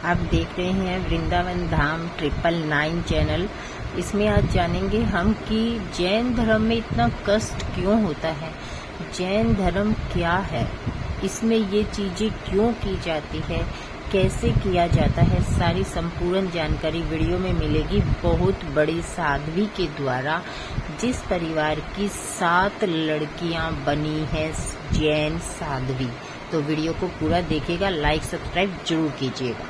आप देख रहे हैं वृंदावन धाम 999 चैनल। इसमें आज जानेंगे हम कि जैन धर्म में इतना कष्ट क्यों होता है, जैन धर्म क्या है, इसमें ये चीज़ें क्यों की जाती है, कैसे किया जाता है। सारी संपूर्ण जानकारी वीडियो में मिलेगी। बहुत बड़ी साध्वी के द्वारा जिस परिवार की 7 लड़कियां बनी है जैन साध्वी, तो वीडियो को पूरा देखिएगा, लाइक सब्सक्राइब जरूर कीजिएगा।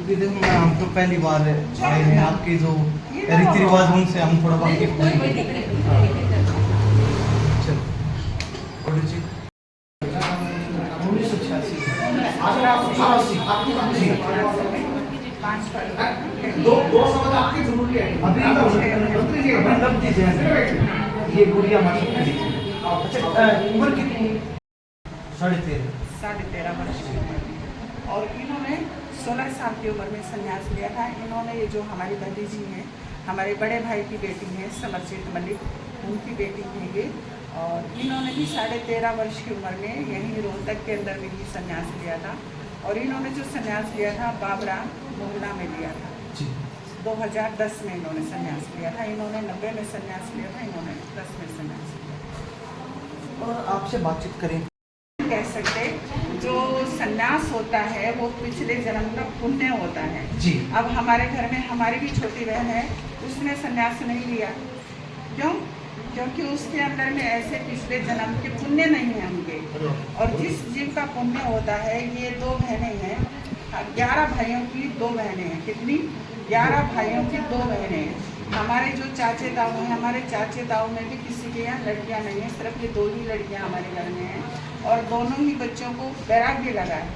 देखो हम तो पहली बार आए हैं, आपके जो रीति रिवाज उनसे हम थोड़ा वाकिफ हैं। ये गुड़िया उम्र कितनी? 13.5 वर्ष की उम्र में, और इन्होंने 16 साल की उम्र में संन्यास लिया था। इन्होंने ये जो हमारी भतीजी हैं, हमारे बड़े भाई की बेटी है समरजीत मलिक, उनकी बेटी है ये, और इन्होंने भी 13.5 वर्ष की उम्र में यहीं रोहतक के अंदर में ही संन्यास लिया था। और इन्होंने जो संन्यास लिया था बाबरा मोहल्ला में लिया था। 2010 में इन्होंने संन्यास लिया था। इन्होंने 90 में संन्यास लिया था, इन्होंने 10 में संन्यास लिया। और आपसे बातचीत करें, कह सकते जो संन्यास होता है वो पिछले जन्म का पुण्य होता है जी। अब हमारे घर में हमारी भी छोटी बहन है, उसने संन्यास नहीं लिया। क्यों? क्योंकि उसके अंदर में ऐसे पिछले जन्म के पुण्य नहीं है उनके। और जिस जीव का पुण्य होता है, ये 2 बहनें हैं, 11 भाइयों की 2 बहनें हैं। कितनी? 11 भाइयों की 2 बहनें हैं। हमारे जो चाचे ताऊ हैं, हमारे चाचे ताऊ में भी किसी के यहाँ लड़कियाँ नहीं हैं, सिर्फ ये 2 ही लड़कियाँ हमारे घर में हैं। और दोनों ही बच्चों को वैराग्य लगा है।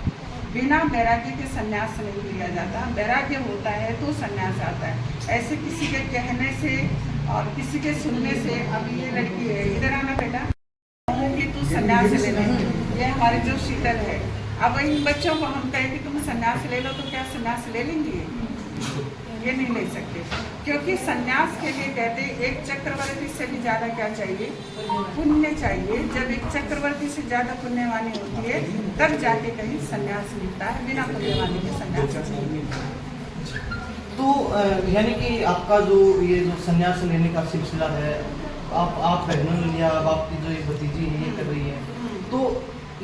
बिना वैराग्य के संन्यास नहीं लिया जाता। वैराग्य होता है तो संन्यास आता है। ऐसे किसी के कहने से और किसी के सुनने से, अभी ये लड़की है, इधर आना बेटा, कि तू संन्यास ले ले, ये हमारे जो शीतल है। अब इन बच्चों को हम कहें कि तुम संन्यास ले लो, तो क्या संन्यास ले लेंगे? ये नहीं ले सकते, क्योंकि संन्यास के लिए कहते एक चक्रवर्ती से भी ज़्यादा क्या चाहिए? पुण्य चाहिए। जब एक चक्रवर्ती से ज़्यादा पुण्यवानी होती है, तब जाके कहीं संन्यास मिलता है। बिना पुण्यवानी के संन्यास नहीं मिलता। तो यानी कि आपका जो ये जो संन्यास लेने का सिलसिला है, आप बहनों या आपकी जो ये भतीजी है ये कर रही है, तो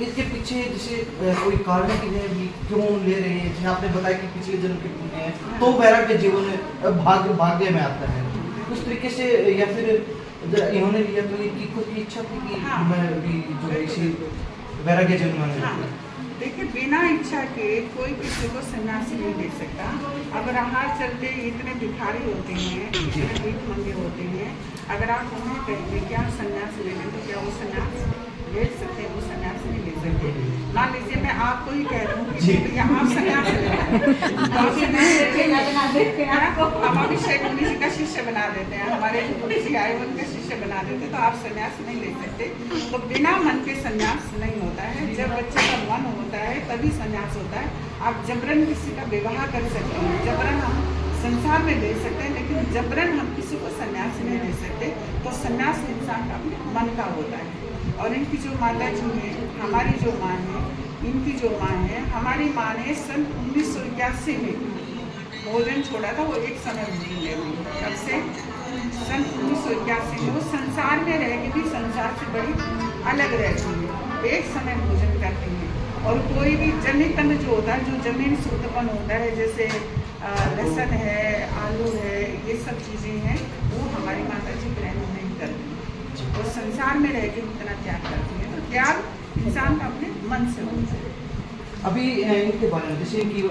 इसके पीछे जैसे कोई कारण की है भी क्यों ले रहे हैं? जैसे आपने बताया कि पिछले जन्म के पुण्य है, तो वैराग्य जीवन भाग्य में आता है उस तरीके से, या फिर इन्होंने लिया तो इनकी खुद की इच्छा थी कि मैं भी जो है इसी वैराग्य जीवन में। देखिए, बिना इच्छा के कोई किसी को संन्यास नहीं दे सकता। अब राह चलते इतने भिखारी होते हैं, इतने भीख मंगे होते हैं, अगर आप उन्हें कहेंगे कि आप संन्यास ले लें, तो क्या वो संन्यास ले सकते हैं? वो संन्यास नहीं ले सकते। मान लीजिए मैं आपको ही कह दूँ कि भैया आप संन्यास ले लें, हम अभिषेक मुनि जी का शिष्य बना देते हैं, हमारे जो गुरु जी आए उनका शिष्य बना देते हैं, तो आप संन्यास नहीं ले सकते। तो बिना मन के संन्यास नहीं होता है। जब बच्चे का मन होता है तभी संन्यास होता है। आप जबरन किसी का विवाह कर सकते हैं, जबरन हम संसार में दे सकते हैं, लेकिन जबरन हम किसी को संन्यास नहीं दे सकते। तो संन्यास इंसान का अपने मन का होता है। और इनकी जो माता जी हैं, हमारी जो माँ है, इनकी जो माँ है, हमारी माँ ने सन 1981 में भोजन छोड़ा था। वो एक समय भोजन ले रही है। कब से? सन 1981 में। वो संसार में रहेगी भी संसार से बड़ी अलग रहती है, एक समय भोजन करती है। और कोई भी जन्य जो होता है, जो जमीन से उत्पन्न होता है, जैसे लहसुन है, आलू है, ये सब चीज़ें हैं, वो हमारी माता जी ग्रहण नहीं करती। वो संसार में रह के उतना त्याग करती है। तो त्याग इंसान का अपने मन से होता है। अभी इनके बारे में जैसे कि,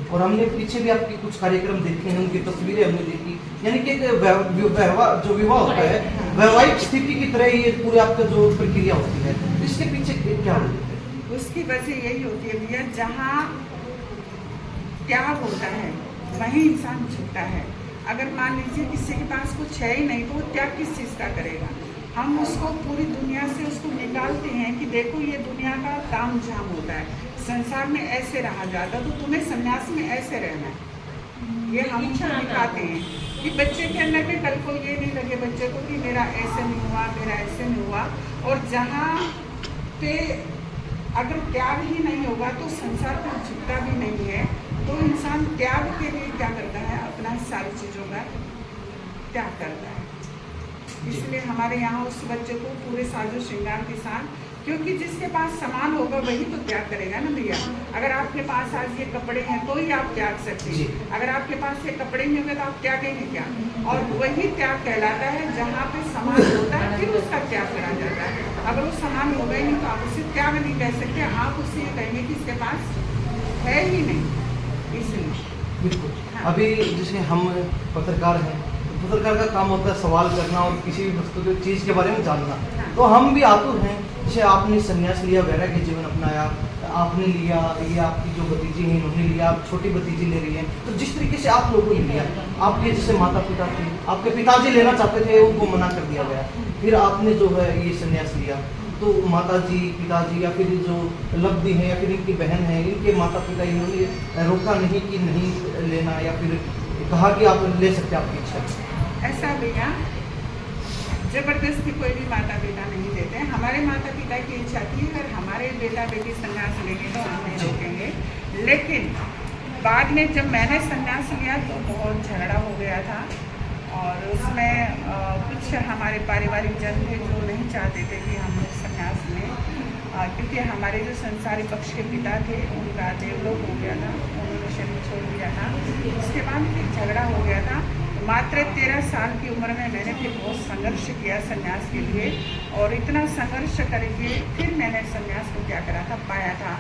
और हमने पीछे भी आपके कुछ कार्यक्रम देखे हैं, उनकी तस्वीरें हमने देखी, यानी कि जो विवाह होता है, वैवाहिक स्थिति की तरह ही पूरी आपका जो प्रक्रिया होती है, इसके पीछे क्या होता है? उसकी वजह यही होती है भैया, जहाँ त्याग होता है वहीं इंसान झुकता है। अगर मान लीजिए किसी के पास कुछ है ही नहीं, तो वो त्याग किस चीज़ का करेगा? हम उसको पूरी दुनिया से उसको निकालते हैं कि देखो ये दुनिया का ताम झाम होता है, संसार में ऐसे रहा जाता, तो तुम्हें संन्यास में ऐसे रहना है, ये हम दिखाते हैं। कि बच्चे के अंदर भी कल को ये नहीं लगे बच्चे को कि मेरा ऐसे नहीं हुआ, मेरा ऐसे नहीं हुआ। और जहाँ पे अगर त्याग ही नहीं होगा तो संसार पर झुकता भी नहीं है। तो इंसान त्याग के लिए क्या करता है, अपना सारी चीज़ों का त्याग करता है। इसलिए हमारे यहाँ उस बच्चे को पूरे साजो श्रृंगार के साथ, क्योंकि जिसके पास सामान होगा वही तो त्याग करेगा ना भैया। अगर आपके पास आज ये कपड़े हैं तो ही आप त्याग सकते हैं, अगर आपके पास ये कपड़े नहीं होंगे तो आप त्यागेंगे क्या। और वही त्याग कहलाता है जहाँ पे सामान होता है फिर उसका त्याग करा जाता है। अगर वो सामान होगा ही नहीं तो आप उसे त्याग नहीं कह सकते, आप उससे ये कहेंगे कि इसके पास है ही नहीं। इसलिए बिल्कुल। हाँ। अभी जैसे हम पत्रकार हैं, पत्रकार का काम होता है सवाल करना और किसी भी वस्तु की चीज़ के बारे में जानना। तो हम भी आतुर हैं। जैसे आपने संन्यास लिया, वैराग्य जीवन अपनाया, आपने लिया, ये आपकी जो भतीजी हैं इन्होंने लिया, आप छोटी भतीजी ले रही हैं। तो जिस तरीके से आप लोगों ने लिया, आपके जैसे माता पिता थे, आपके पिताजी लेना चाहते थे, उनको मना कर दिया गया, फिर आपने जो है ये संन्यास लिया, तो माता जी, पिताजी या फिर जो लब्धि है या फिर इनकी बहन है, इनके माता पिता इन्होंने रोका नहीं कि नहीं लेना, या फिर कहा कि आप ले सकते हैं आपकी इच्छा। ऐसा भैया जबरदस्ती कोई भी माता पिता नहीं देते हैं। हमारे माता पिता की इच्छा थी अगर हमारे बेटा बेटी संन्यास लेंगे तो हम नहीं रोकेंगे। लेकिन बाद में जब मैंने संन्यास लिया तो बहुत झगड़ा हो गया था, और उसमें कुछ हमारे पारिवारिक जन थे जो नहीं चाहते थे कि हम लोग संन्यास लें, क्योंकि हमारे जो संसारी पक्ष के पिता थे उनका देवलोक हो गया था, उन्होंने शरीर छोड़ दिया था। उसके बाद फिर झगड़ा हो गया था। मात्र 13 साल की उम्र में मैंने फिर बहुत संघर्ष किया संन्यास के लिए, और इतना संघर्ष करके फिर मैंने संन्यास को क्या करा था, पाया था।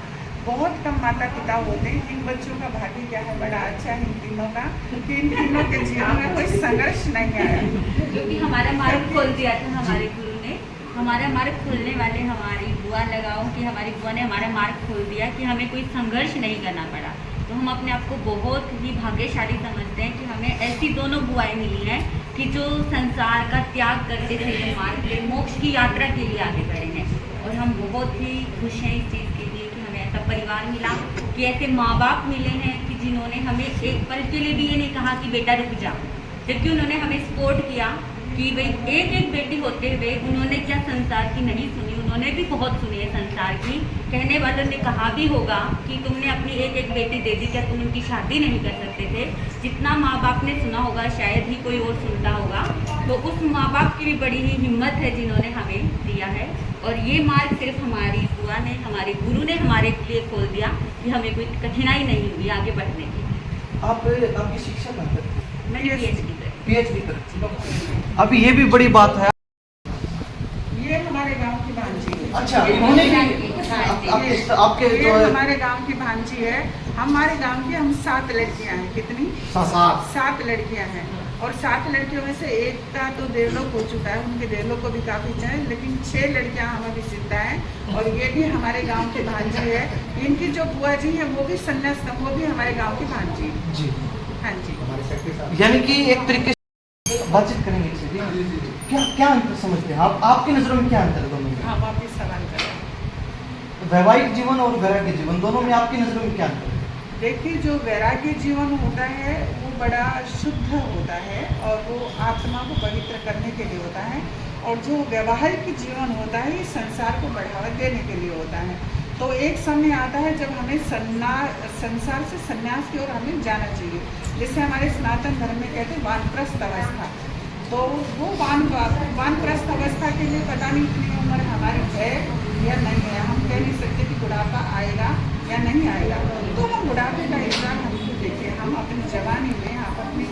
बहुत कम माता पिता होते हैं, इन बच्चों का भाग्य क्या है, बड़ा अच्छा है इन तीनों का, क्योंकि इन तीनों के जीवन में कोई संघर्ष नहीं आया। क्योंकि हमारा मार्ग खोल दिया था हमारे गुरु ने, हमारा मार्ग खोलने वाले हमारी बुआ लगाओ कि हमारी बुआ ने हमारा मार्ग खोल दिया कि हमें कोई संघर्ष नहीं करना पड़ा। तो हम अपने आप को बहुत ही भाग्यशाली समझते हैं कि हमें ऐसी दोनों बुआएं मिली हैं कि जो संसार का त्याग करके थे मार्ग के मोक्ष की यात्रा के लिए आगे बढ़े हैं। और हम बहुत ही खुश हैं इस चीज़ के लिए कि हमें ऐसा परिवार मिला, कि ऐसे माँ बाप मिले हैं कि जिन्होंने हमें एक पल के लिए भी ये नहीं कहा कि बेटा रुक जाओ, जबकि उन्होंने हमें सपोर्ट किया कि भाई एक एक बेटी होते हुए उन्होंने क्या संसार की नहीं सुनी, उन्होंने भी बहुत सुनी है संसार की। कहने वालों ने कहा भी होगा कि तुमने अपनी एक एक बेटी दे दी, क्या तुम उनकी शादी नहीं कर सकते थे। जितना माँ बाप ने सुना होगा शायद ही कोई और सुनता होगा। तो उस माँ बाप की भी बड़ी ही हिम्मत है जिन्होंने हमें दिया है, और ये मार्ग सिर्फ हमारी बुआ ने, हमारे गुरु ने हमारे लिए खोल दिया कि हमें कोई कठिनाई नहीं हुई आगे बढ़ने की। आपकी शिक्षा कहाँ तक थी? मैंने PhD तक। अभी ये भी बड़ी बात है। ये हमारे गांव की भांजी है। अच्छा, इन्होंने भी आपके ये जो है हमारे गांव की भांजी है। हमारे गांव की हम 7 लड़कियां हैं। कितनी? 7 लड़कियां हैं, और 7 लड़कियों में से एक का तो देवलोक हो चुका है, उनके देवलोक को भी काफी इच्छा है, लेकिन 6 लड़कियां हम अभी जिंदा हैं, और ये भी हमारे गांव की भांजी है। इनकी जो बुआ जी है वो भी संन्यास, वो भी हमारे गांव की भांजी है। जी, हाँ जी। यानी कि एक तरीके से बातचीत करेंगे इससे भी। क्या अंतर समझते हैं आप? आपकी नजरों में क्या अंतर है दोनों में? हाँ, वापिस सवाल करें। वैवाहिक जीवन और वैराग्य जीवन दोनों में आपकी नजरों में क्या अंतर है? देखिए, जो वैराग्य जीवन होता है वो बड़ा शुद्ध होता है, और वो आत्मा को पवित्र करने के लिए होता है, और जो व्यवहारिक जीवन होता है ये संसार को बढ़ावा देने के लिए होता है। तो एक समय आता है जब हमें संसार से संन्यास की ओर हमें जाना चाहिए, जिसे हमारे सनातन धर्म में कहते हैं वानप्रस्थ अवस्था। तो वो वानप्रस्थ अवस्था के लिए पता नहीं इतनी उम्र हमारी है या नहीं है, हम कह नहीं सकते कि बुढ़ापा आएगा या नहीं आएगा। तो हम बुढ़ापे का इंतजार हमको देखिए, हम अपनी जवानी में, आप अपनी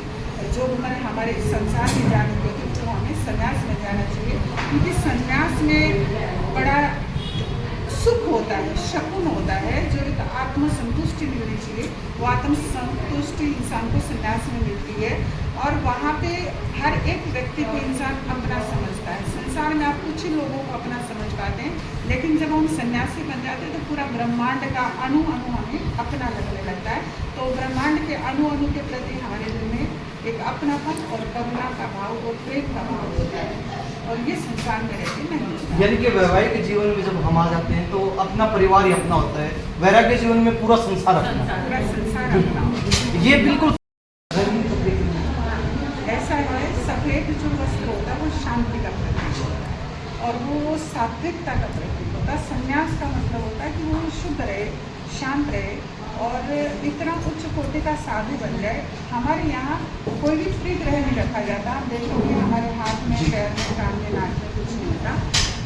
जो उम्र हमारे संसार में जाने के लिए, तो हमें संन्यास में जाना चाहिए, क्योंकि संन्यास में बड़ा सुख होता है, शकुन होता है, जो एक आत्मसंतुष्टि मिलनी चाहिए, वो आत्मसंतुष्टि इंसान को संन्यास में मिलती है। और वहाँ पे हर एक व्यक्ति को इंसान अपना समझता है। संसार में आप कुछ ही लोगों को अपना समझ पाते हैं, लेकिन जब हम सन्यासी बन जाते हैं तो पूरा ब्रह्मांड का अणु अणु हमें अपना लगने लगता है। तो ब्रह्मांड के अणु अणु के प्रति हमारे दिल में एक अपनापन और करुणा का भाव और प्रेम का भाव होता है, और ये संसार में रहते नहीं होता है। यानी कि वैवाहिक जीवन में जब हम आ जाते हैं तो अपना परिवार ही अपना होता है, वैराग्य जीवन में पूरा संसार अपना। पूरा संसार अपना होता है। ये बिल्कुल शांति का प्रतीक होता है और वो सात्विकता का प्रतीक होता है। संन्यास का मतलब होता है कि वो शुद्ध रहे, शांत रहे और इतना उच्च कोटि का साधु बन जाए। हमारे यहाँ कोई भी फ्री ग्रह नहीं रखा जाता। आप देखोगे हमारे हाथ में, पैर में, कान में, नाक में कुछ नहीं होता।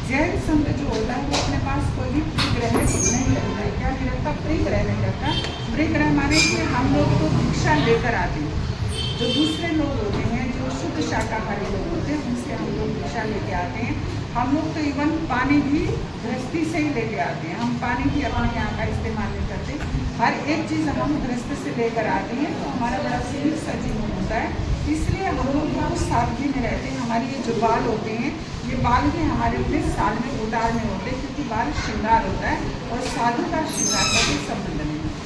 जैन संत जो होता है वो अपने पास कोई भी फ्री ग्रह नहीं रखता है। क्या नहीं रखता? फ्री ग्रह नहीं रखता। फ्री ग्रह माने कि हम लोग तो भिक्षा लेकर आते हैं। जो दूसरे लोग होते हैं, जो शुद्ध शाकाहारी लोग होते हैं, उनसे हम लोग भिक्षा लेके आते हैं। हम लोग तो इवन पानी भी गृहस्थी से ही लेके आते हैं। हम पानी भी अपने यहाँ का इस्तेमाल नहीं करते। हर एक चीज़ हम गृहस्थ से लेकर आते हैं, तो हमारा बड़ा सीमित सा जीवन होता है। इसलिए हम लोग बहुत सादगी में रहते हैं। हमारे ये जो बाल होते हैं, ये बाल भी हमारे अपने साल में उतार में होते हैं, क्योंकि बाल श्रृंगार होता है और साधु का श्रृंगार का कोई संबंध नहीं है।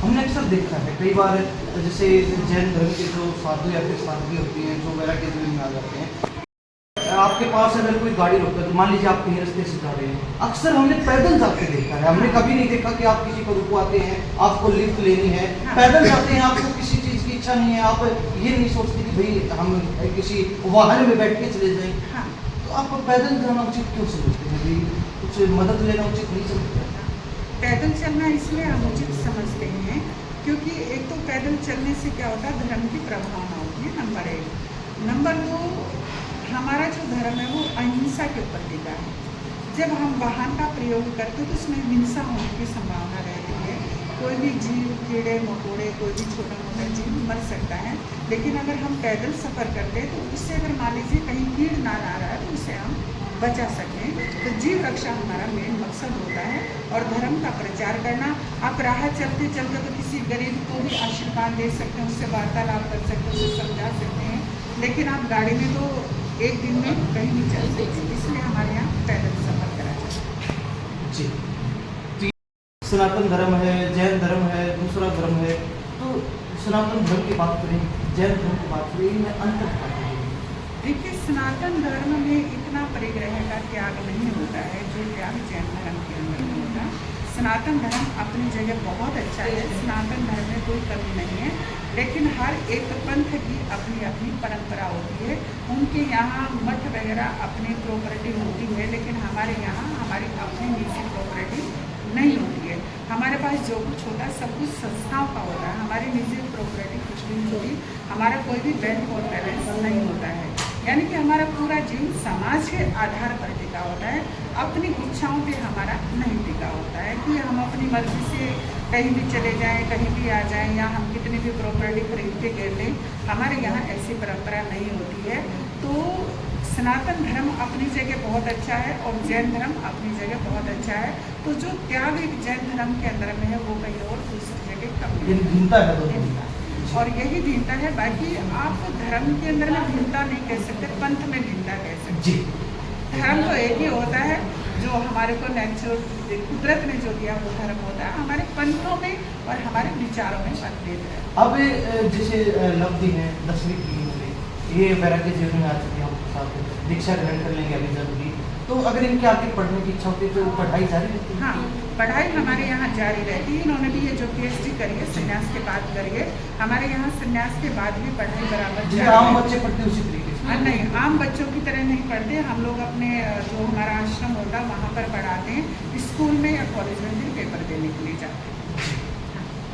हमने अक्सर देखा है कई बार, जैसे जैन धर्म के जो साधु या फिर साध्वी होती हैं जो वैराग्य जीवन में आ जाते हैं, आपके पास अगर कोई गाड़ी रोकता है तो मान लीजिए आप कहीं रास्ते से जा रहे हैं, अक्सर हमने पैदल जाते देखा है। हमने कभी नहीं देखा कि आप किसी को रुकवाते हैं, आपको लिफ्ट लेनी है, पैदल जाते हैं। आपको किसी चीज़ की इच्छा नहीं है, आप ये नहीं सोचते कि भाई हम किसी वाहन में बैठ के चले जाएं। हाँ, तो आप पैदल जाना उचित क्यों समझते हैं? भाई कुछ मदद लेना उचित नहीं समझते? पैदल चलना इसलिए हम उचित समझते हैं क्योंकि एक तो पैदल चलने से क्या होता है, धर्म की प्रभावना होती है, नंबर 1। नंबर 2, हमारा जो धर्म है वो अहिंसा के ऊपर टिका है। जब हम वाहन का प्रयोग करते हैं तो उसमें हिंसा होने की संभावना रहती है। कोई भी जीव, कीड़े मकोड़े, कोई भी छोटा मोटा जीव मर सकता है। लेकिन अगर हम पैदल सफ़र करते हैं तो उससे अगर मान लीजिए कहीं कीड़ ना आ रहा है तो उससे हम बचा सकें। तो जीव रक्षा हमारा मेन मकसद होता है और धर्म का प्रचार करना। आप राह चलते चलते तो किसी गरीब को भी आशीर्वाद दे सकते हैं, उससे वार्तालाप कर सकते हैं, उसे समझा सकते हैं। लेकिन आप गाड़ी में तो एक दिन में कहीं नहीं चल सकते, इसलिए हमारे यहाँ पैदल सफर करा जाता है। जी, तो सनातन धर्म है, जैन धर्म है, दूसरा धर्म है। तो सनातन धर्म की बात करें, जैन धर्म की बात करें, इनमें अंतर क्या है? देखिए, सनातन धर्म में इतना परिग्रह का त्याग नहीं होता है जो त्याग जैन धर्म के अंदर में होता है। सनातन धर्म अपनी जगह बहुत अच्छा है, सनातन धर्म में कोई कमी नहीं है। लेकिन हर एक पंथ की अपनी अपनी परंपरा होती है। उनके यहाँ मठ वगैरह अपनी प्रॉपर्टी होती है, लेकिन हमारे यहाँ हमारी अपनी निजी प्रॉपर्टी नहीं होती है। हमारे पास जो कुछ होता है सब कुछ संस्थाओं का होता है। हमारी निजी प्रॉपर्टी कुछ भी नहीं होती। हमारा कोई भी बैंक और बैलेंस नहीं होता है। यानी कि हमारा पूरा जीवन समाज के आधार पर टिका होता है, अपनी इच्छाओं पे हमारा नहीं टिका होता है कि हम अपनी मर्जी से कहीं भी चले जाएं, कहीं भी आ जाएं, या हम कितनी भी प्रॉपर्टी खरीद के कर लें। हमारे यहाँ ऐसी परंपरा नहीं होती है। तो सनातन धर्म अपनी जगह बहुत अच्छा है और जैन धर्म अपनी जगह बहुत अच्छा है। तो जो त्याग एक जैन धर्म के अंदर में है वो कहीं और दूसरी जगह कम है। भिन्नता है दोनों। और यही भिन्नता है। बाकी आप धर्म के अंदर में भिन्नता नहीं कह सकते, पंथ में भिन्नता कह सकते। जी, धर्म तो एक ही होता है जो हमारे को नेचुरल कुदरत ने जो दिया वो धर्म होता है। हमारे पंथों में और हमारे विचारों में मतभेद है। अब जैसे लब्धि है 10वीं की, ये वैराग्य जीवन में आ चुके हैं, आपके साथ दीक्षा ग्रहण कर लेंगे अभी जरूरी। तो अगर इनके आगे पढ़ने की इच्छा होती है तो पढ़ाई जारी रहती है? हाँ, पढ़ाई हमारे यहाँ जारी रहती है। इन्होंने भी ये जो PhD करी है संन्यास के बाद करी है। हमारे यहाँ संन्यास के बाद भी पढ़ाई बराबर जैसे जारी आम है। बच्चे पढ़ते हैं उसी तरीके से? नहीं, आम बच्चों की तरह नहीं पढ़ते। हम लोग अपने जो हमारा आश्रम होता है वहाँ पर पढ़ाते हैं। स्कूल में या कॉलेज में भी पेपर देने के लिए जाते हैं।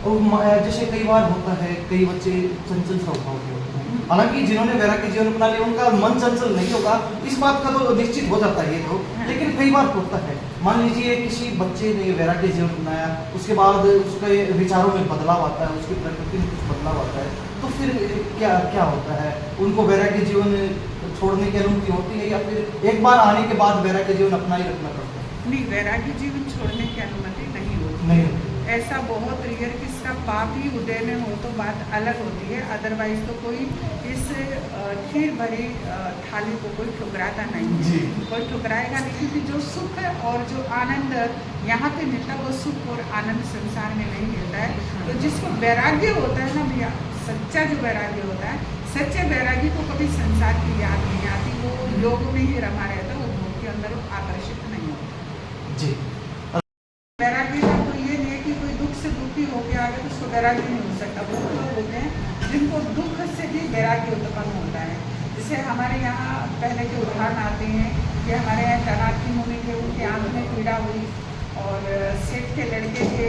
और जैसे कई बार होता है, कई बच्चे चंचल स्वभाव के होते हैं। हालांकि जिन्होंने वैराग्य जीवन अपना लिया उनका मन चंचल नहीं होगा, इस बात का तो निश्चित हो जाता है ये तो। लेकिन कई बार होता है, मान लीजिए किसी बच्चे ने वैराग्य जीवन अपनाया, उसके बाद उसके विचारों में बदलाव आता है, उसकी प्रकृति में कुछ बदलाव आता है, तो फिर क्या होता है? उनको वैराग्य जीवन छोड़ने की अनुमति होती है या फिर एक बार आने के बाद वैराग्य जीवन अपना ही रखना पड़ता है? नहीं, वैराग्य जीवन छोड़ने की अनुमति नहीं होती। नहीं होती। ऐसा बहुत रेयर किसका पाप ही उदय में हो तो बात अलग होती है। अदरवाइज तो कोई इस खीर भरी थाली को कोई ठुकराता नहीं है। कोई ठुकराएगा नहीं, क्योंकि जो सुख और जो आनंद यहाँ पे मिलता है वो सुख और आनंद संसार में नहीं मिलता है। तो जिसको वैराग्य होता है ना भैया, सच्चा जो वैराग्य होता है, सच्चे वैराग्य को कभी संसार की याद नहीं आती। वो योग में ही रमा रहता है, वो भोग के अंदर आकर्षित नहीं होता। जी, वैराग्य का तो ये नहीं है कि कोई दुख से दुखी हो गया आगे तो उसको वैराग्य नहीं हो सकता। बहुत लोग होते हैं जिनको दुख से भी वैराग्य उत्पन्न होता है। जैसे हमारे यहाँ पहले के उदाहरण आते हैं कि हमारे यहाँ तनाव की मुनि थे, उनकी आँख में पीड़ा हुई, और सेठ के लड़के थे,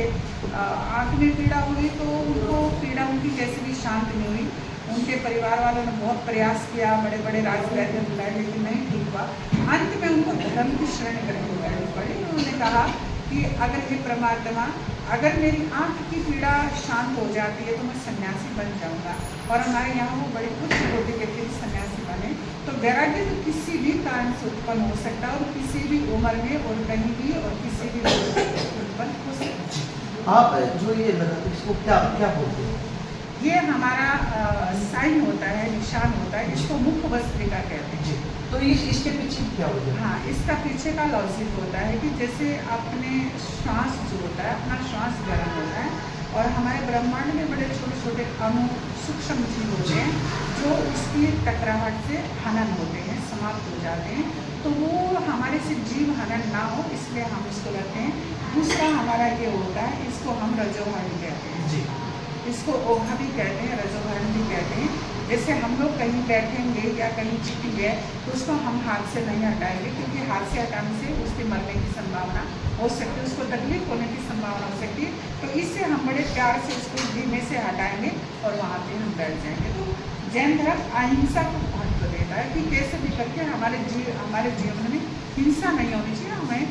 आँख में पीड़ा हुई तो उनको पीड़ा उनकी कैसे भी शांत नहीं हुई। उनके परिवार वालों ने बहुत प्रयास किया, बड़े बड़े राजवैद्य बुलाए, लेकिन नहीं ठीक हुआ। अंत में उनको धर्म की शरण करनी पड़ी। उन्होंने कहा कि अगर हे परमात्मा, अगर मेरी आँख की पीड़ा शांत हो जाती है तो मैं सन्यासी बन जाऊंगा। और हमारे यहाँ वो बड़े उच्च कोटि के फिर सन्यासी बने। तो वैराग्य तो किसी भी कारण से उत्पन्न हो सकता है, और किसी भी उम्र में और कहीं भी और किसी भी उत्पन्न हो सकता है। आप जो ये लगाते हैं इसको क्या क्या बोलते हैं? ये हमारा साइन होता है, निशान होता है, इसको मुख वस्त्रिका कहते हैं। तो इसके पीछे क्या हो गया? हाँ, इसका पीछे का लॉजिक होता है कि जैसे अपने श्वास जो होता है, अपना श्वास गर्म होता है, और हमारे ब्रह्मांड में बड़े छोटे छोटे अणु सूक्ष्म जीव होते हैं जो उसकी टकराहट से हनन होते हैं, समाप्त हो जाते हैं। तो वो हमारे से जीव हनन ना हो, इसलिए हम इसको रखते हैं। दूसरा हमारा ये होता है, इसको हम रजोहरण कहते हैं जी। इसको ओघा भी कहते हैं, रजोहरण भी कहते हैं। जैसे हम लोग कहीं बैठेंगे या कहीं चिट्ठी है तो उसको हम हाथ से नहीं हटाएंगे, क्योंकि हाथ से हटाने से उसके मरने की संभावना हो सकती है, उसको तकलीफ होने की संभावना हो सकती है। तो इससे हम बड़े प्यार से उसको धीमे से हटाएंगे और वहाँ पे हम बैठ जाएंगे। तो जैन धर्म अहिंसा को महत्व देता है कि कैसे भी करके हमारे जीवन में हिंसा नहीं होनी चाहिए, हमें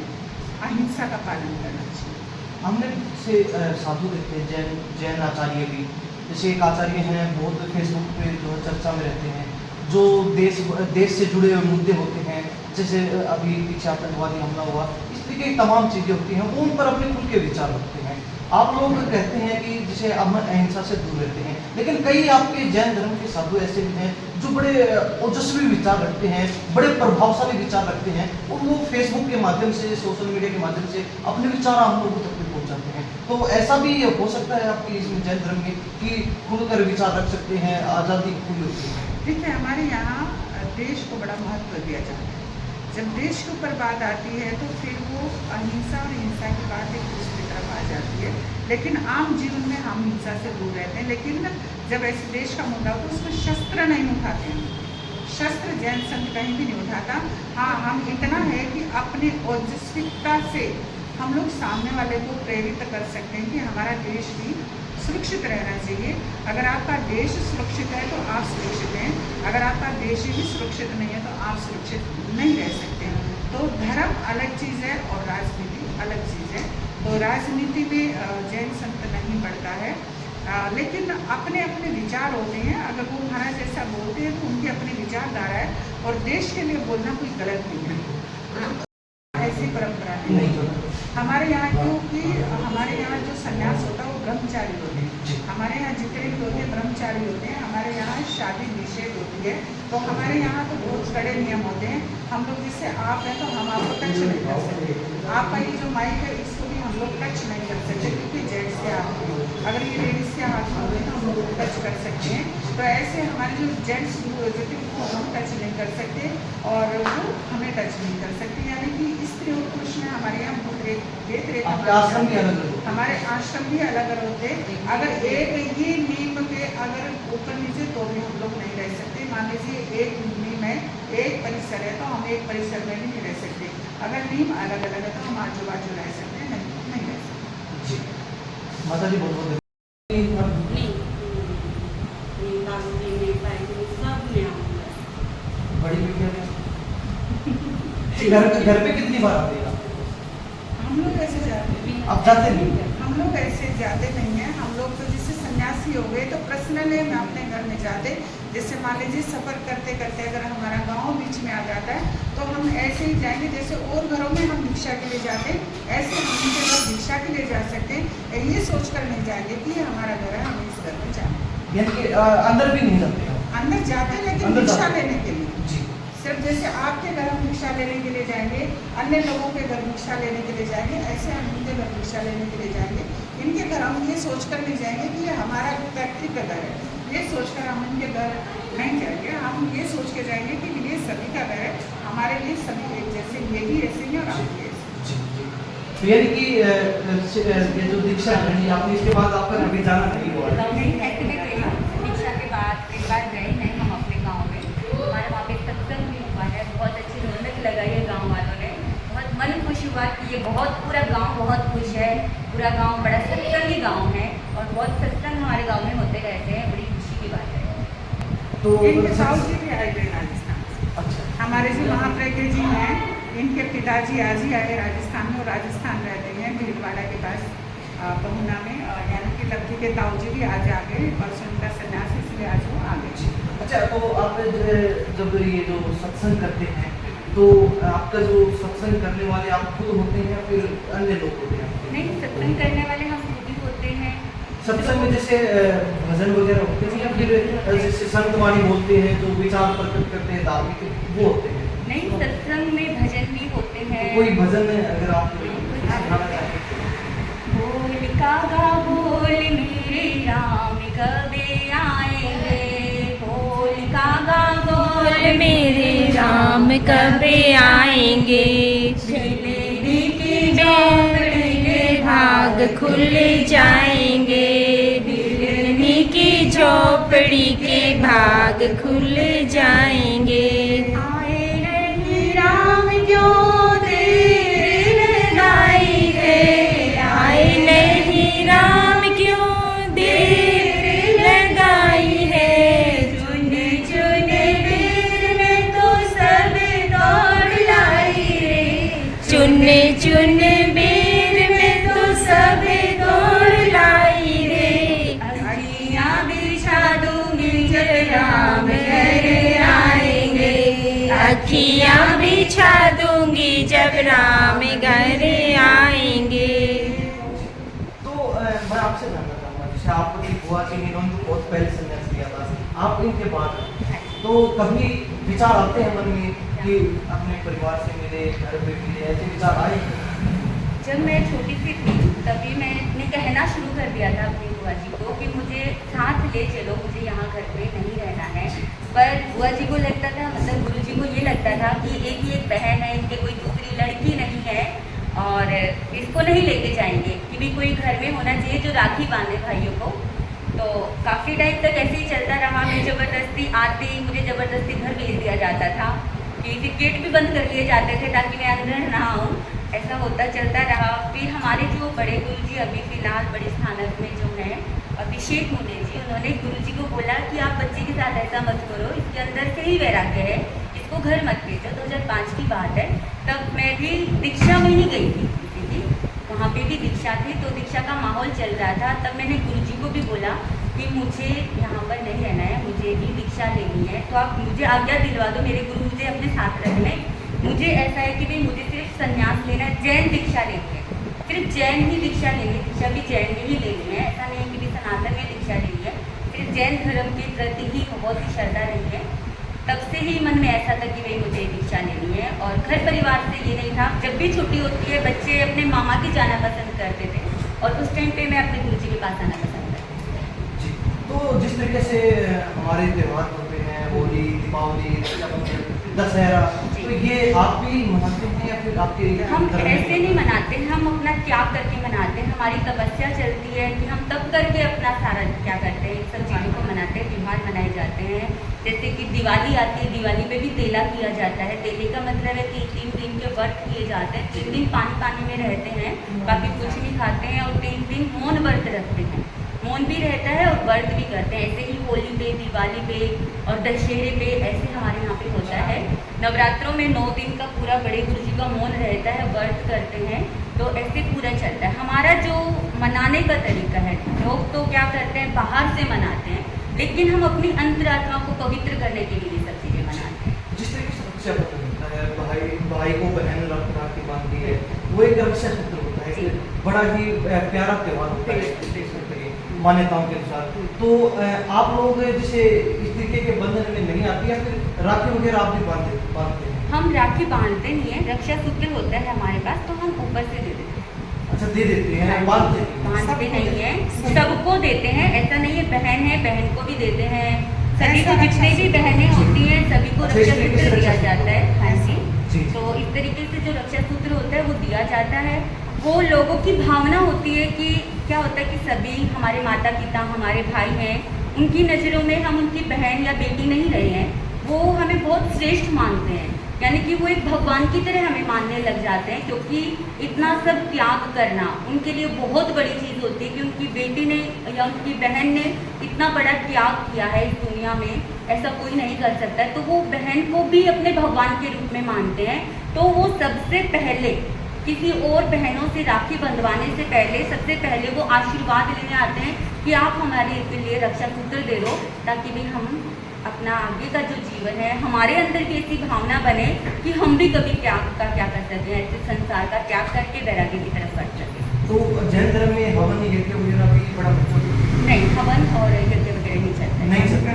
अहिंसा का पालन करना चाहिए। हमने से साधु देखते हैं, जैन आचार्य भी, जैसे एक आचार्य हैं बहुत फेसबुक पे जो चर्चा में रहते हैं, जो देश से जुड़े हुए मुद्दे होते हैं, जैसे अभी पीछे आतंकवादी हमला हुआ, इस तरीके की तमाम चीज़ें होती हैं, वो उन पर अपने खुल के विचार रखते हैं। आप लोग कहते हैं कि जैसे हम अहिंसा से दूर रहते हैं, लेकिन कई आपके जैन धर्म के साधु ऐसे भी हैं जो बड़े ओजस्वी विचार रखते हैं, बड़े प्रभावशाली विचार रखते हैं, और वो फेसबुक के माध्यम से, सोशल मीडिया के माध्यम से अपने विचार हम लोगों तक पहुँचाते हैं। तो ऐसा भी हो सकता है आपकी इसमें जैन धर्म में कि खुलकर विचार रख सकते हैं, आज़ादी खुली होती है? देखिए, हमारे यहाँ देश को बड़ा महत्व दिया जाता है। जब देश के ऊपर बात आती है तो फिर वो अहिंसा और हिंसा की बात एक दूसरी तरफ आ जाती है, लेकिन आम जीवन में हम हिंसा से दूर रहते हैं। लेकिन जब ऐसे देश का मुद्दा हो तो उसमें शस्त्र नहीं उठाते हैं, शस्त्र जैन संघ कहीं भी नहीं उठाता। हाँ, हम इतना है कि अपनी ओजस्विकता से हम लोग सामने वाले को प्रेरित कर सकते हैं कि हमारा देश भी सुरक्षित रहना चाहिए। अगर आपका देश सुरक्षित है तो आप सुरक्षित हैं, अगर आपका देश ही सुरक्षित नहीं है तो आप सुरक्षित नहीं रह सकते। तो धर्म अलग चीज़ है और राजनीति अलग चीज़ है। तो राजनीति में जैन संत नहीं बढ़ता है, लेकिन अपने अपने विचार होते हैं। अगर वो महाराज जैसा बोलते हैं तो उनकी अपनी विचारधारा है, और देश के लिए बोलना कोई गलत नहीं है। ऐसी परंपरा नहीं है हमारे यहाँ, क्योंकि हमारे यहाँ जो सन्यास होता है वो ब्रह्मचारी होते हैं। हमारे यहाँ जितने भी होते हैं ब्रह्मचारी होते हैं। हमारे यहाँ शादी निषेध होती है, तो हमारे यहाँ तो बहुत कड़े नियम होते हैं। हम लोग जैसे आप हैं तो हम आपको टच नहीं कर सकते, आपका ये जो माइक है इसको भी हम लोग टच नहीं कर सकते, क्योंकि जेंट्स के हाथ में, अगर ये लेडीज़ के हाथ में होते तो हम लोग टच कर सकते हैं। तो ऐसे हमारे जो जेंट्स गुरु होते थे वो हम टच नहीं कर सकते, और वो हमें टच नहीं कर सकते। यानी कि स्त्री और पुरुष में हमारे यहाँ बहुत आश्रम भी अलग अलग, हमारे आश्रम भी अलग अलग होते हैं। अगर एक ही नीम के अगर ऊपर नीचे तो भी हम लोग नहीं रह सकते। मान लीजिए एक नीम है, एक परिसर है, तो हम एक परिसर में भी नहीं रह सकते। अगर नीम अलग अलग है तो हम आजू बाजू रह सकते हैं, नहीं रह सकते। जी माता जी बहुत बहुत बड़ी मीडिया में घर पे कितनी बार आते हैं? हम लोग ऐसे जाते हैं, आप जाते नहीं? हम लोग ऐसे जाते नहीं हैं। हम लोग तो जैसे सन्यासी हो गए तो पर्सनली हम अपने घर में जाते। जैसे मान लीजिए सफ़र करते करते अगर हमारा गांव बीच में आ जाता है तो हम ऐसे ही जाएंगे। जैसे और घरों में हम भिक्षा के लिए जाते, ऐसे हम उनके घर भिक्षा के लिए जा सकते हैं। ये सोच कर नहीं जाएंगे कि हमारा घर है, हमें इस घर में जाना। यानी कि अंदर भी नहीं जाते हैं? अंदर जाते लेकिन अंदर भिक्षा जाते। लेने के लिए। जी। सिर्फ जैसे आपके घर हम भिक्षा लेने के लिए जाएंगे, अन्य लोगों के घर भिक्षा लेने के लिए जाएंगे, ऐसे हम इनके घर भिक्षा लेने के लिए जाएंगे। इनके घर हम ये सोचकर नहीं जाएंगे कि ये हमारा व्यक्तिगत घर है, ये सोचकर हम इनके घर नहीं जाएंगे। हम ये सोच के जाएंगे कि ये सभी का घर है, हमारे लिए सभी एक जैसे, ये भी ऐसे ही और आप भी ऐसे। तो यानी कि ये जो दीक्षा है आपने, इसके बाद आपका कभी जाना नहीं हुआ? दीक्षा के बाद एक बार गए नहीं हम अपने गाँव में, हमारे शुरुआत की है। बहुत पूरा गांव बहुत खुश है, पूरा गांव बड़ा सत्संगी गांव है और बहुत सत्संग हमारे गांव में होते रहते हैं, बड़ी खुशी की बात है। तो इनके साहू जी भी आए हुए राजस्थान से। अच्छा, हमारे जो महाप्रज्ञ जी हैं, इनके पिताजी आज ही आए राजस्थान में, और राजस्थान रहते हैं भीलवाड़ा के पास पहुना में, यानी कि लब्धि के ताऊ जी भी आज आ गए, परसों उनका सन्यास, इसलिए आज वो आ गए। अच्छा, तो आप जब ये जो सत्संग करते हैं तो आपका जो सत्संग करने वाले आप खुद होते हैं या फिर अन्य लोग होते हैं? नहीं, सत्संग करने वाले हम खुद ही होते हैं। सत्संग में जैसे भजन वगैरह होते हैं या फिर जैसे संतवाणी बोलते हैं जो विचार प्रकट करते हैं धार्मिक, वो होते हैं? नहीं, सत्संग में भजन भी होते हैं। कोई भजन अगर आप सिखाना चाहें? बोल कागा बोल मेरे राम कबे आएंगे, बोल कागा बोल मेरे राम कबे आएंगे, झिलेरी की झोपड़ी के भाग खुल जाएंगे, बिरनी की झोपड़ी के भाग खुल जाएंगे। आए नहीं राम क्यों देर लगाई है, आए नहीं राम क्यों देर लगाई है, चुन चुन बेर में तो सब दौड़ लाई रे, चुन चुन बेर में तो सब दौड़ लाई रे। अखियाँ बिछा दूंगी जब राम घर आएंगे, अखियाँ बिछा दूंगी जब राम घर आएंगे। तो मैं आपसे जानना चाहूँगा, जैसे आपकी बुआ जी ने इन्होंने तो बहुत पहले संन्यास लिया था, आप इनके बाद हैं। तो कभी विचार आते हैं मन में कि अपने परिवार से मिले, घर पे मिले, ऐसे विचार आए? जब मैं छोटी सी थी तभी मैंने कहना शुरू कर दिया था अपनी बुआ जी को कि मुझे साथ ले चलो, मुझे यहाँ घर पे नहीं रहना है। पर बुआ जी को लगता था, मतलब गुरु जी को ये लगता था कि एक ही एक बहन है, इनके कोई दूसरी लड़की नहीं है और इसको नहीं लेके जाएंगे, कि भी कोई घर में होना चाहिए जो राखी बांधे भाइयों को। तो काफ़ी टाइम तक ऐसे ही चलता रहा। मैं ज़बरदस्ती आती, मुझे ज़बरदस्ती घर भेज दिया जाता था कि फिर गेट भी बंद कर लिए जाते थे ताकि मैं अंदर ना आऊँ। ऐसा होता चलता रहा। फिर हमारे जो बड़े गुरु जी अभी फ़िलहाल बड़े स्थानक में जो हैं अभिषेक मुनि जी, उन्होंने गुरु जी को बोला कि आप बच्चे के साथ ऐसा मत करो, इसके अंदर से ही वैराग्य है, इसको घर मत भेजो। 2005 की बात है, तब मैं भी दीक्षा में ही गई थी किसी की, वहाँ पे भी दीक्षा थी, तो दीक्षा का माहौल चल रहा था। तब मैंने गुरु जी को भी बोला कि मुझे यहाँ पर नहीं रहना है, मुझे भी दीक्षा लेनी है, तो आप मुझे आज्ञा दिलवा दो, मेरे गुरु मुझे अपने साथ रखने। मुझे ऐसा है कि भाई मुझे सिर्फ संन्यास लेना है, जैन दीक्षा लेनी है, सिर्फ जैन ही दीक्षा लेनी है, दीक्षा भी जैन में ही लेनी है, ऐसा नहीं है कि भी सनातन में दीक्षा लेनी है, सिर्फ जैन धर्म के प्रति ही बहुत ही श्रद्धा रही है। तब से ही मन में ऐसा था कि भाई मुझे दीक्षा लेनी है। और घर परिवार से ये नहीं था। जब भी छुट्टी होती है बच्चे अपने मामा के जाना पसंद करते थे और उस टाइम पे मैं अपने गुरु जी के पास आना पसंद करती थी। जी, तो जिस तरीके से हमारे त्यौहार होते हैं, होली, दीपावली, रक्षाबंधन, दशहरा, तो ये आप भी मनाते हैं या फिर आपके हम घर में? ऐसे नहीं मनाते, हम अपना त्याग करके मनाते हैं। हमारी तपस्या चलती है कि हम तब करके अपना सारा क्या करते हैं, इन सब चीज़ों को मनाते हैं, त्यौहार मनाए जाते हैं। जैसे कि दिवाली आती है, दिवाली पे भी तेला किया जाता है। तेले का मतलब है कि 3 दिन के व्रत किए जाते हैं, 3 दिन पानी पानी में रहते हैं, बाकी कुछ नहीं खाते हैं और 3 दिन मौन व्रत रखते हैं। मौन भी रहता है और व्रत भी करते हैं। ऐसे ही होली पे, दिवाली पे और दशहरे पे ऐसे हमारे यहाँ पे होता है। नवरात्रों में 9 दिन का पूरा बड़े गुरु जी का मौन रहता है, व्रत करते हैं, तो ऐसे पूरा चलता है। हमारा जो मनाने का तरीका है, लोग तो क्या करते हैं बाहर से मनाते हैं, लेकिन हम अपनी अंतरात्मा को पवित्र करने के लिए ये सब चीज़ें मनाते हैं। जिस तरीके से रक्षाबंधन होता है, भाई को बहन राखी बांधती है, वो एक रक्षा सूत्र होता है, बड़ा ही प्यारा त्यौहार होता है मान्यताओं के अनुसार। तो आप लोग जैसे इस तरीके के बंधन में नहीं आती या फिर राखी वगैरह आप भी बांधते हैं? हम राखी बांधते नहीं है, रक्षा सूत्र होता है हमारे पास, तो हम ऊपर से दे देते हैं। अच्छा, दे देते हैं, बांधते नहीं है, सबको देते हैं। ऐसा नहीं है बहन है बहन को भी देते हैं, सभी को, जितने भी बहनें होती हैं सभी को रक्षा सूत्र दिया जाता है। हाँ जी, तो इस तरीके से जो रक्षा सूत्र होता है वो दिया जाता है। वो लोगों की भावना होती है कि क्या होता है कि सभी हमारे माता पिता, हमारे भाई हैं, उनकी नज़रों में हम उनकी बहन या बेटी नहीं रहे हैं, वो हमें बहुत श्रेष्ठ मानते हैं। यानी कि वो एक भगवान की तरह हमें मानने लग जाते हैं, क्योंकि इतना सब त्याग करना उनके लिए बहुत बड़ी चीज़ होती है कि उनकी बेटी ने या उनकी बहन ने इतना बड़ा त्याग किया है इस दुनिया में, ऐसा कोई नहीं कर सकता है। तो वो बहन को भी अपने भगवान के रूप में मानते हैं। तो वो सबसे पहले किसी और बहनों से राखी बंधवाने से पहले सबसे पहले वो आशीर्वाद लेने आते हैं कि आप हमारे लिए रक्षा सूत्र दे दो, ताकि भी हम अपना आगे का जो जीवन है, हमारे अंदर भी ऐसी भावना बने कि हम भी कभी त्याग का क्या कर सकते हैं, ऐसे संसार का त्याग करके वैराग्य की तरफ बढ़ सकें। तो जैन धर्म में हवन यज्ञ वगैरह भी बड़ा महत्व नहीं, हवन और यज्ञ वगैरह नहीं चलता, नहीं चलता।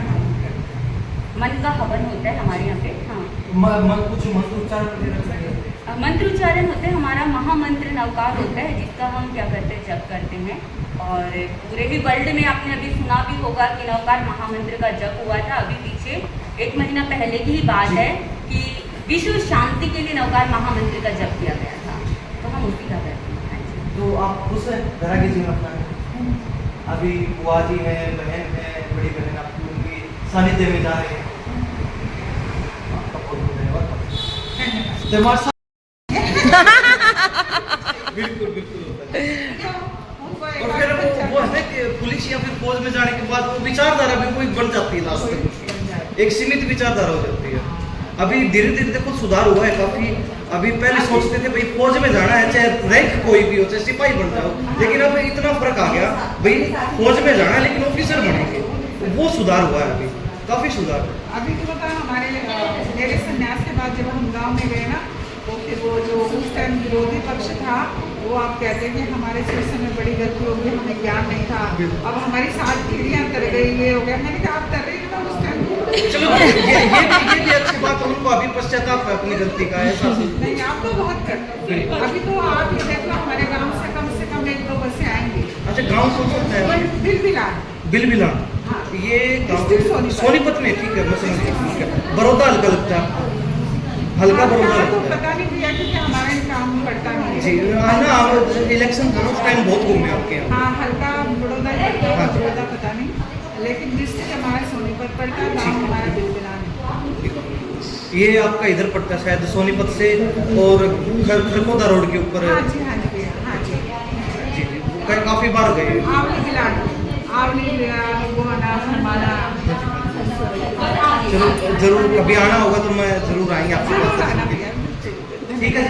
मन का हवन होता है हमारे यहाँ पे। हाँ, कुछ मंत्रोच्चारण वगैरह मंत्र उच्चारण होते हैं। हमारा महामंत्र नवकार होता है, जिसका हम क्या करते हैं, जप करते हैं। और पूरे ही वर्ल्ड में आपने अभी सुना भी होगा कि नवकार महामंत्र का जप हुआ था अभी पीछे 1 महीना पहले की ही बात है कि विश्व शांति के लिए नवकार महामंत्र का जप किया गया था। तो हम उसी का करते हैं। तो आप खुश हैं वैराग्य जीवन अपना? अभी बुआ जी है, बहन है, बड़ी बहन आपकी, उनकी सानिध्य में जा रहे हैं। आपका बहुत धन्यवाद। त्योहार बिल्कुल बिल्कुल होता है। और फिर वो है कि पुलिस या फिर फौज में जाने के बाद वो विचारधारा भी कोई बन जाती है, लास्ट तक एक सीमित विचारधारा हो जाती है। अभी धीरे धीरे देखो सुधार हुआ है काफी। अभी पहले सोचते थे भाई फौज में जाना है, चाहे रैंक कोई भी हो, चाहे सिपाही बन जाओ, लेकिन अब इतना फर्क आ गया भाई फौज में जाना है लेकिन ऑफिसर बनेंगे। वो सुधार हुआ है, अभी काफी सुधार। अभी तो पता हमारे मेरे संन्यास के बाद जब हम गांव में गए ना, तो फिर वो जो उस टाइम विरोधी पक्ष था, वो आप कहते हैं कि हमारे सिस्टम में बड़ी गलती हो गई, हमें ज्ञान नहीं था, अब हमारी 7 पीढ़ियां तर गई, ये हो गया। मैंने कहा आप तर रही हो उस टाइम। चलो ये भी अच्छी बात है, उनको अभी पश्चाताप है अपनी गलती का, ऐसा नहीं, आप तो बहुत करते हो। अभी तो आप ये देखो हमारे गाँव से कम 1-2 बसें आएंगी। अच्छा, गाँव कौन सा है? बिलबिला। हाँ। ये गाँव सोनीपत में, ठीक है, मैं समझ गया, ठीक है। बड़ौदा हल्का लगता है, हल्का बड़ौदा तो लगता है। पता नहीं भैया क्योंकि हमारे काम पड़ता नहीं है। जी ना, इलेक्शन था उस टाइम बहुत घूमे आपके यहाँ। हाँ, हल्का बड़ौदा बड़ौदा पता नहीं, लेकिन डिस्ट्रिक्ट हमारा सोनीपत पड़ता है, गाँव हमारा बिलबिला है। ये आपका इधर पड़ता है शायद सोनीपत से, और खरखोदा रोड के ऊपर। हाँ जी, हाँ जी भैया, हाँ जी। जी जी, काफी बार गए। आवली बिलाड, आवली गोहाना हमारा। जरूर कभी आना होगा तो मैं जरूर आएंगे आपके पास। आना भैया, ठीक है।